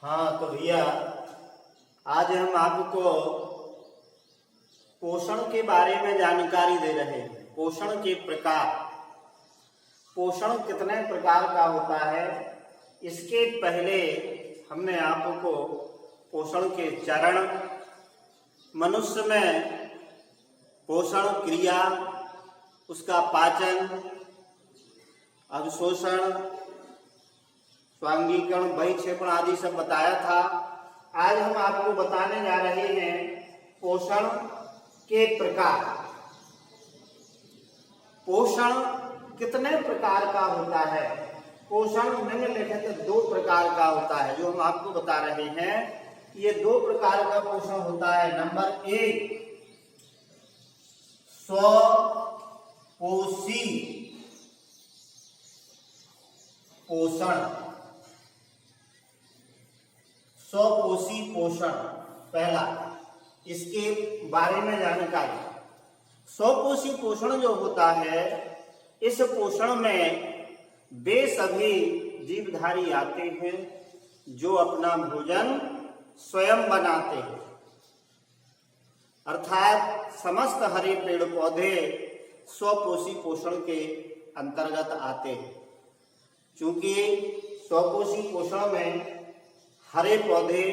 हाँ तो भैया, आज हम आपको पोषण के बारे में जानकारी दे रहे हैं। पोषण के प्रकार, पोषण कितने प्रकार का होता है, इसके पहले हमने आपको पोषण के चरण, मनुष्य में पोषण क्रिया, उसका पाचन, अवशोषण, स्वांगीकरण, बहिक्षेपण आदि सब बताया था। आज हम आपको बताने जा रहे हैं पोषण के प्रकार। पोषण कितने प्रकार का होता है? पोषण निम्नलिखित 2 प्रकार का होता है जो हम आपको बता रहे हैं। ये 2 प्रकार का पोषण होता है। नंबर 1, स्वपोषी पोषण। स्वपोषी पोषण पहला, इसके बारे में जानकारी। स्वपोषी पोषण जो होता है, इस पोषण में वे सभी जीवधारी आते हैं जो अपना भोजन स्वयं बनाते हैं, अर्थात समस्त हरे पेड़ पौधे स्वपोषी पोषण के अंतर्गत आते हैं। चूंकि स्वपोषी पोषण में हरे पौधे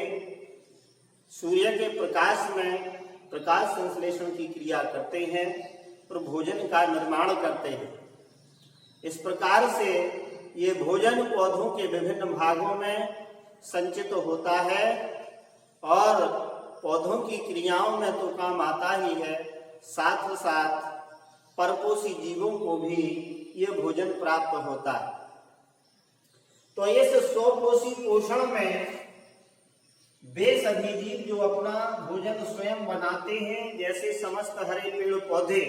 सूर्य के प्रकाश में प्रकाश संश्लेषण की क्रिया करते हैं और भोजन का निर्माण करते हैं। इस प्रकार से ये भोजन पौधों के विभिन्न भागों में संचित होता है और पौधों की क्रियाओं में तो काम आता ही है, साथ साथ परपोषी जीवों को भी ये भोजन प्राप्त होता है। तो इस स्वपोषी पोषण में वे सभी जीव जो अपना भोजन स्वयं बनाते हैं, जैसे समस्त हरे पेड़ पौधे।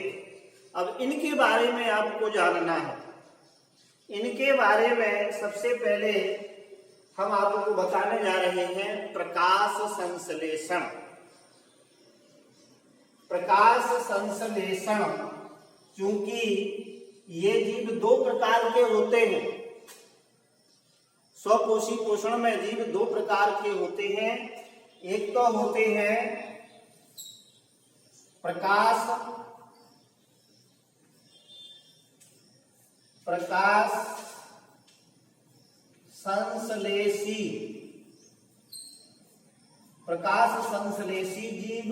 अब इनके बारे में आपको जानना है। इनके बारे में सबसे पहले हम आपको बताने जा रहे हैं प्रकाश संश्लेषण। प्रकाश संश्लेषण, चूंकि ये जीव 2 प्रकार के होते हैं। स्वपोषी पोषण में जीव 2 प्रकार के होते हैं। एक तो होते हैं प्रकाश संश्लेषी, प्रकाश संश्लेषी जीव,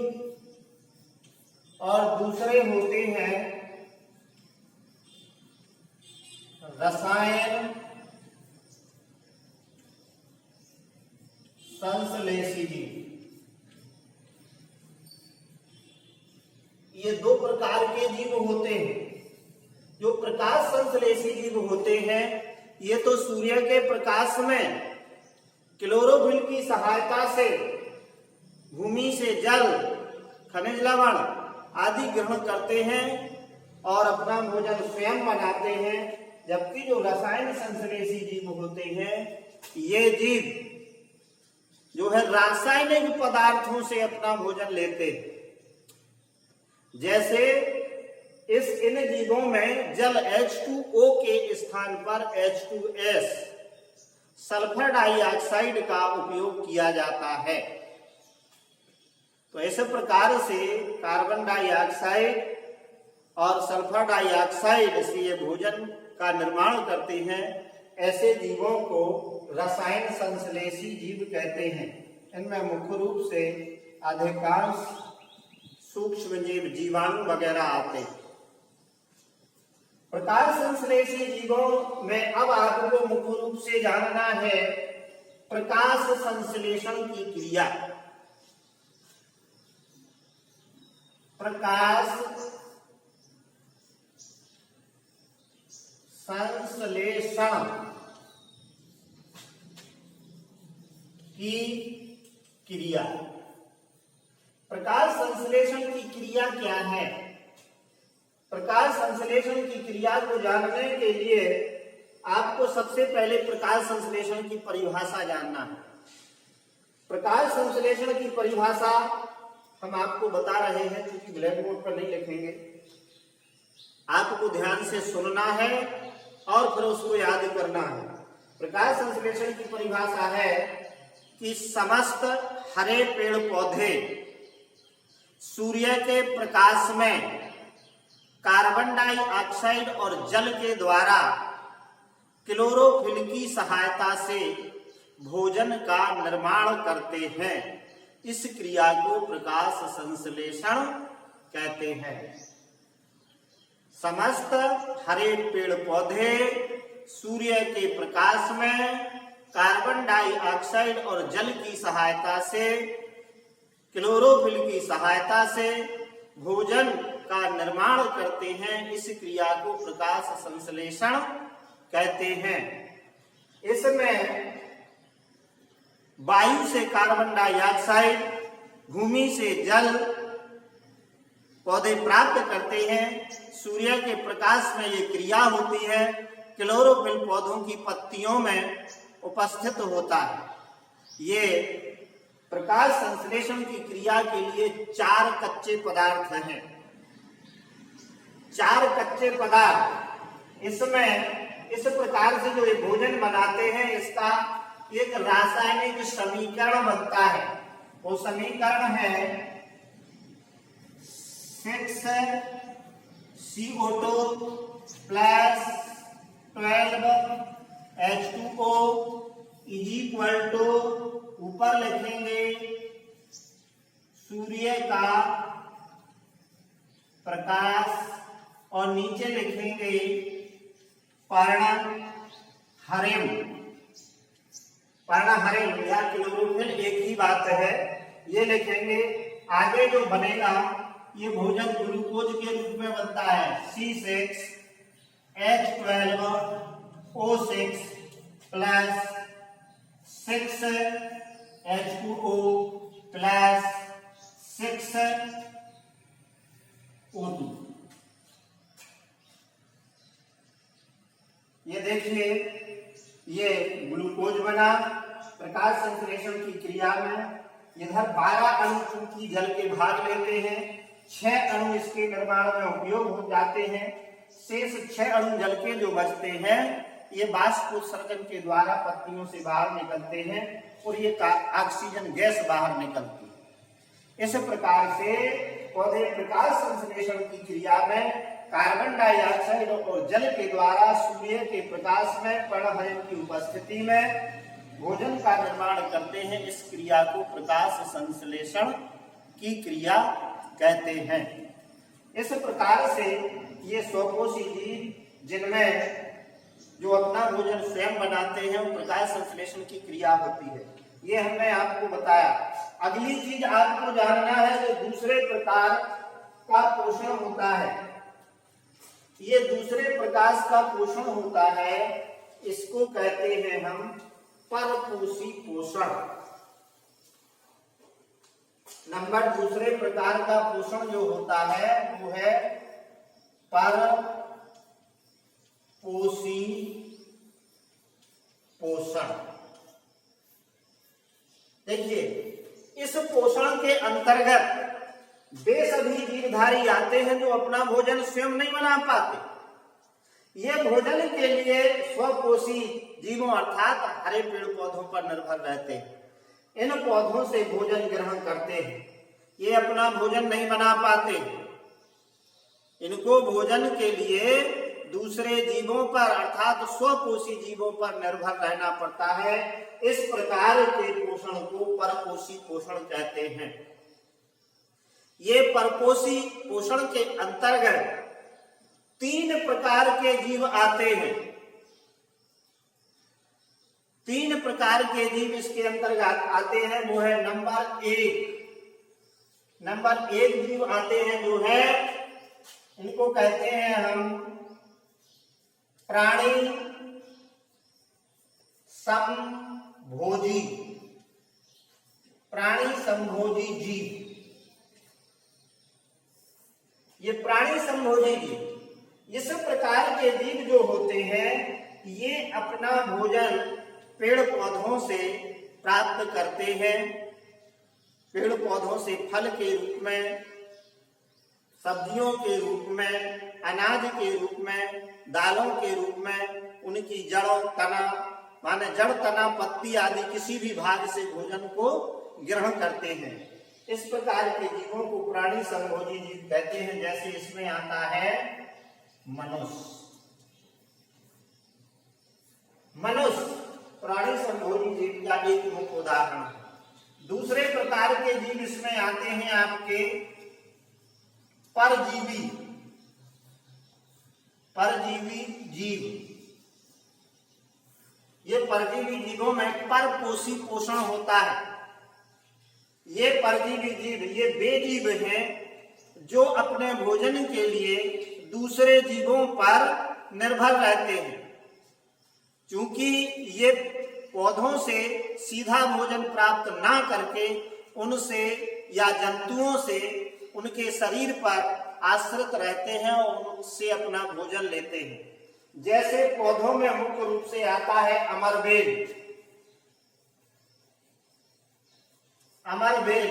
और दूसरे होते हैं रसायन संश्लेषी जीव। ये 2 प्रकार के जीव होते हैं। जो प्रकाश संश्लेषी जीव होते हैं, ये तो सूर्य के प्रकाश में क्लोरोफिल की सहायता से भूमि से जल, खनिज लवण आदि ग्रहण करते हैं और अपना भोजन स्वयं बनाते हैं। जबकि जो रसायन संश्लेषी जीव होते हैं, ये जीव जो है रासायनिक पदार्थों से अपना भोजन लेते हैं। जैसे इन जीवों में जल H2O के स्थान पर H2S, सल्फर डाइऑक्साइड का उपयोग किया जाता है। तो इस प्रकार से कार्बन डाइऑक्साइड और सल्फर डाइऑक्साइड से ये भोजन का निर्माण करते हैं। ऐसे जीवों को रसायन संश्लेषी जीव कहते हैं। इनमें मुख्य रूप से अधिकांश सूक्ष्म जीव, जीवाणु वगैरह आते हैं। प्रकाश संश्लेषी जीवों में अब आपको मुख्य रूप से जानना है प्रकाश संश्लेषण की क्रिया। प्रकाश संश्लेषण की क्रिया। प्रकाश संश्लेषण की क्रिया क्या है? प्रकाश संश्लेषण की क्रिया को जानने के लिए आपको सबसे पहले प्रकाश संश्लेषण की परिभाषा जानना है। प्रकाश संश्लेषण की परिभाषा हम आपको बता रहे हैं, क्योंकि ब्लैक बोर्ड पर नहीं लिखेंगे, आपको ध्यान से सुनना है और फिर उसको याद करना है। प्रकाश संश्लेषण की परिभाषा है कि समस्त हरे पेड़ पौधे सूर्य के प्रकाश में कार्बन डाइऑक्साइड और जल के द्वारा क्लोरोफिल की सहायता से भोजन का निर्माण करते हैं। इस क्रिया को प्रकाश संश्लेषण कहते हैं। समस्त हरे पेड़ पौधे सूर्य के प्रकाश में कार्बन डाइऑक्साइड और जल की सहायता से क्लोरोफिल की सहायता से भोजन का निर्माण करते हैं। इस क्रिया को प्रकाश संश्लेषण कहते हैं। इसमें वायु से कार्बन डाइऑक्साइड, भूमि से जल पौधे प्राप्त करते हैं। सूर्य के प्रकाश में ये क्रिया होती है। क्लोरोफिल पौधों की पत्तियों में उपस्थित होता है। ये प्रकाश संश्लेषण की क्रिया के लिए 4 कच्चे पदार्थ हैं। 4 कच्चे पदार्थ इसमें इस प्रकार से जो ये भोजन बनाते हैं, इसका एक रासायनिक समीकरण बनता है। वो समीकरण है 6CO2 plus 12H2O is equal to, ऊपर लिखेंगे सूर्य का प्रकाश और नीचे लिखेंगे पर्णहरिम। पर्णहरिम या क्लोरोफिल एक ही बात है, ये लिखेंगे। आगे जो बनेगा ये भोजन ग्लूकोज के रूप में बनता है। C6H12O6 plus 6H2O plus 6O2। ये देखिए, ये ग्लूकोज बना प्रकाश संश्लेषण की क्रिया में। इधर 12 अणु चूंकि जल के भाग लेते हैं, 6 अणु इसके निर्माण में उपयोग हो जाते हैं। शेष 6 अणु जल के जो बचते हैं, ये बाष्पोत्सर्जन के द्वारा पत्तियों से बाहर निकलते हैं और ये ऑक्सीजन गैस बाहर निकलती है। इस प्रकार से पौधे प्रकाश संश्लेषण की क्रिया में कार्बन डाइऑक्साइड और जल के द्वारा सूर्य के प्रकाश में पर्णहरिम की उपस्थिति में भोजन का निर्माण करते हैं। इस क्रिया को प्रकाश संश्लेषण की क्रिया कहते हैं। इस प्रकार से ये स्वकोशी जीव, जिनमें जो अपना भोजन स्वयं बनाते हैं, वो प्रकाश संश्लेषण की क्रिया होती है। ये हमने आपको बताया। अगली चीज आपको जानना है जो दूसरे प्रकार का पोषण होता है। ये दूसरे प्रकार का पोषण होता है, इसको कहते हैं हम परपोषी पोषण। नंबर दूसरे प्रकार का पोषण जो होता है वो है परपोषी पोषण। देखिए, इस पोषण के अंतर्गत वे सभी जीवधारी आते हैं जो अपना भोजन स्वयं नहीं बना पाते। ये भोजन के लिए स्वपोषी जीवों अर्थात हरे पेड़ पौधों पर निर्भर रहते हैं। इन पौधों से भोजन ग्रहण करते हैं। ये अपना भोजन नहीं बना पाते। इनको भोजन के लिए दूसरे जीवों पर अर्थात स्वपोषी जीवों पर निर्भर रहना पड़ता है। इस प्रकार के पोषण को परपोषी पोषण कहते हैं। ये परपोषी पोषण के अंतर्गत 3 प्रकार के जीव आते हैं। 3 प्रकार के जीव इसके अंतर्गत आते हैं। वो है नंबर 1 जीव आते हैं जो है, इनको कहते हैं हम प्राणी समभोजी। प्राणी समभोजी जीव, ये प्राणी समभोजी जीव, इस प्रकार के जीव जो होते हैं, ये अपना भोजन पेड़ पौधों से प्राप्त करते हैं। पेड़ पौधों से फल के रूप में, सब्जियों के रूप में, अनाज के रूप में, दालों के रूप में, उनकी जड़ों, तना माने जड़, तना, पत्ती आदि किसी भी भाग से भोजन को ग्रहण करते हैं। इस प्रकार के जीवों को प्राणी संभोजी जीव कहते हैं। जैसे इसमें आता है मनुष्य। मनुष्य प्राणी संभोजी जीव का एक मुख्य उदाहरण है। दूसरे प्रकार के जीव इसमें आते हैं आपके परजीवी। परजीवी जीव, ये परजीवी जीवों में परपोषी पोषण होता है। ये परजीवी जीव ये वे जीव हैं जो अपने भोजन के लिए दूसरे जीवों पर निर्भर रहते हैं। क्योंकि ये पौधों से सीधा भोजन प्राप्त ना करके उनसे या जंतुओं से उनके शरीर पर आश्रित रहते हैं और उनसे अपना भोजन लेते हैं। जैसे पौधों में मुख्य रूप से आता है अमरबेल। अमरबेल,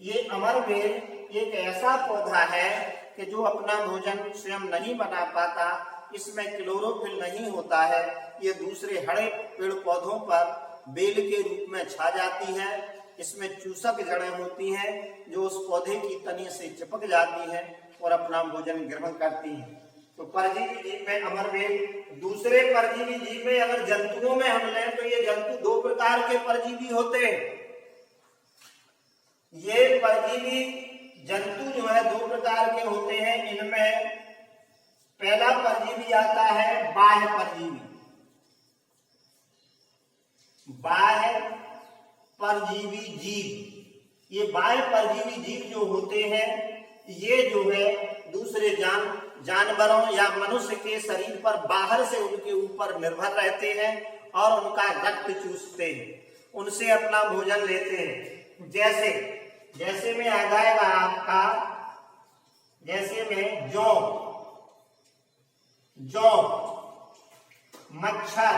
ये अमरबेल एक ऐसा पौधा है कि जो अपना भोजन स्वयं नहीं बना पाता। इसमें क्लोरोफिल नहीं होता है। ये दूसरे हरे पेड़ पौधों पर बेल के रूप में छा जाती है। इसमें चूसक जड़ें होती हैं जो उस पौधे की तनी से चिपक जाती हैं और अपना भोजन ग्रहण करती हैं। तो परजीवी जीव में अमरबेल। दूसरे परजीवी जीव में अगर जंतुओं में हम लें तो ये जंतु दो प्रकार के परजीवी होते हैं। ये परजीवी जंतु जो है दो प्रकार के होते हैं। इनमें पहला परजीवी आता है बाह्य परजीवी। बाह्य परजीवी जीव, ये बाह्य परजीवी जीव जो होते हैं ये जो है दूसरे जानवरों या मनुष्य के शरीर पर बाहर से उनके ऊपर निर्भर रहते हैं और उनका रक्त चूसते हैं, उनसे अपना भोजन लेते हैं। जैसे में आ जाएगा आपका, जैसे में जौ, मच्छर,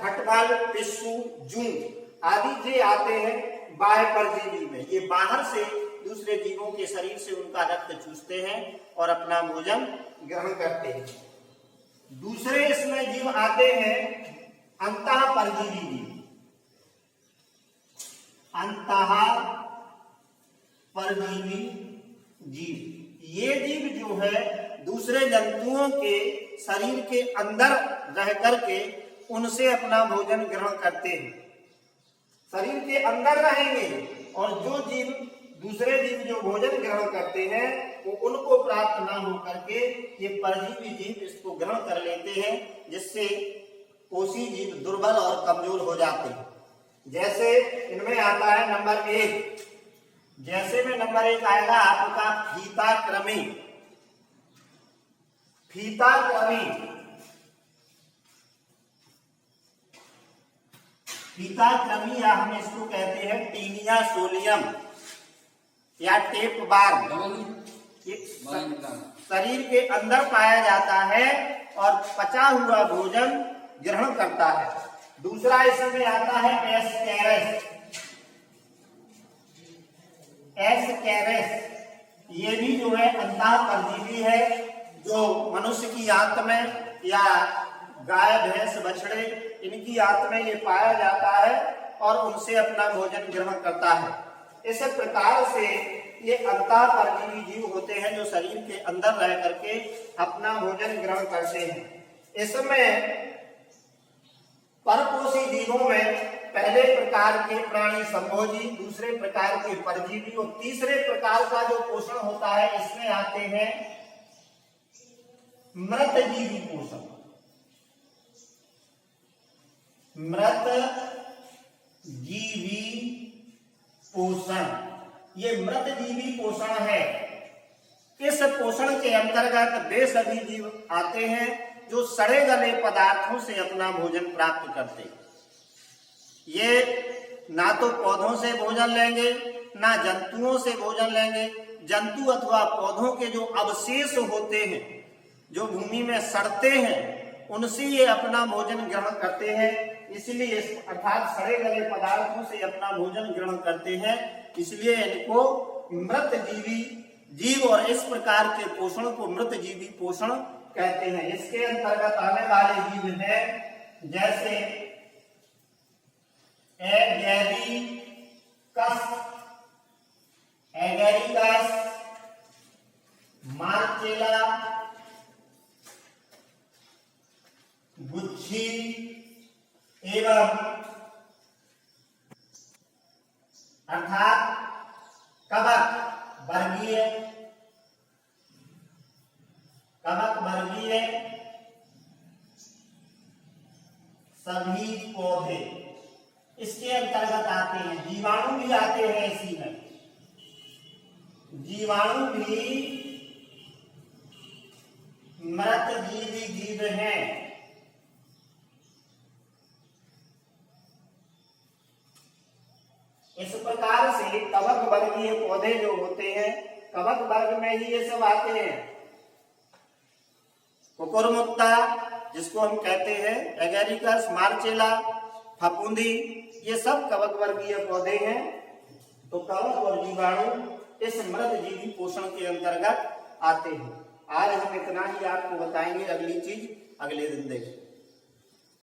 खटमल, पिस्सू, जूं आदि जे आते हैं बाह्य परजीवी में। ये बाहर से दूसरे जीवों के शरीर से उनका रक्त चूसते हैं और अपना भोजन ग्रहण करते हैं। दूसरे इसमें जीव आते हैं अंतः परजीवी जीव। अंतः परजीवी जीव, ये जीव जो है दूसरे जंतुओं के शरीर के अंदर रह करके उनसे अपना भोजन ग्रहण करते हैं। शरीर के अंदर रहेंगे और जो जीव दूसरे जीव जो भोजन ग्रहण करते हैं वो उनको प्राप्त ना हो करके ये परजीवी जीव इसको ग्रहण कर लेते हैं, जिससे पोषी जीव दुर्बल और कमजोर हो जाते हैं। जैसे इनमें आता है नंबर 1, जैसे में नंबर 1 आएगा आपका फीताकृमि। फीताकृमि या हम इसको कहते हैं टीनिया सोलियम या टेप बार। शरीर के अंदर पाया जाता है और पचा हुआ भोजन ग्रहण करता है। दूसरा इसमें आता है एस्केरस। ये भी जो है अंतः परजीवी है, जो मनुष्य की आंत में या गाय, भैंस, बछड़े इनकी आंत में ये पाया जाता है और उनसे अपना भोजन ग्रहण करता है। इस प्रकार से ये अंतः परजीवी जीव होते हैं जो शरीर के अंदर रह करके अपना भोजन ग्रहण करते हैं। इसमें परपोषी जीवों में पहले प्रकार के प्राणी संभोजी, दूसरे प्रकार के परजीवी और तीसरे प्रकार का जो पोषण होता है इसमें आते हैं मृतजीवी पोषण। मृतजीवी पोषण, ये मृतजीवी पोषण है। इस पोषण के अंतर्गत वे सभी जीव आते हैं जो सड़े गले पदार्थों से अपना भोजन प्राप्त करते हैं। ये ना तो पौधों से भोजन लेंगे ना जंतुओं से भोजन लेंगे। जंतु अथवा पौधों के जो अवशेष होते हैं जो भूमि में सड़ते हैं उनसे ये अपना भोजन ग्रहण करते हैं। इसलिए अर्थात सड़े गले पदार्थों से अपना भोजन ग्रहण करते हैं, इसलिए इनको मृतजीवी जीव और इस प्रकार के पोषण को मृत जीवी पोषण कहते हैं। इसके अंतर्गत आने वाले जीव हैं जैसे एगेरिकस, मार्चेला, गुच्छी एवं अर्थात कवक वर्गीय सभी पौधे इसके अंतर्गत आते हैं। जीवाणु भी आते हैं इसी में, जीवाणु भी मृत जीवी जीव हैं। इस प्रकार से कवक वर्गीय पौधे जो होते हैं, कवक वर्ग में ही ये सब आते हैं। कुकुरमुत्ता जिसको हम कहते हैं, एगेरिकस, मार्चेला, फफूंदी, ये सब कवक वर्गीय पौधे हैं। तो कवक और जीवाणु इस मृत जीवी पोषण के अंतर्गत आते हैं। आज हम इतना ही आपको बताएंगे, अगली चीज अगले दिन देखें।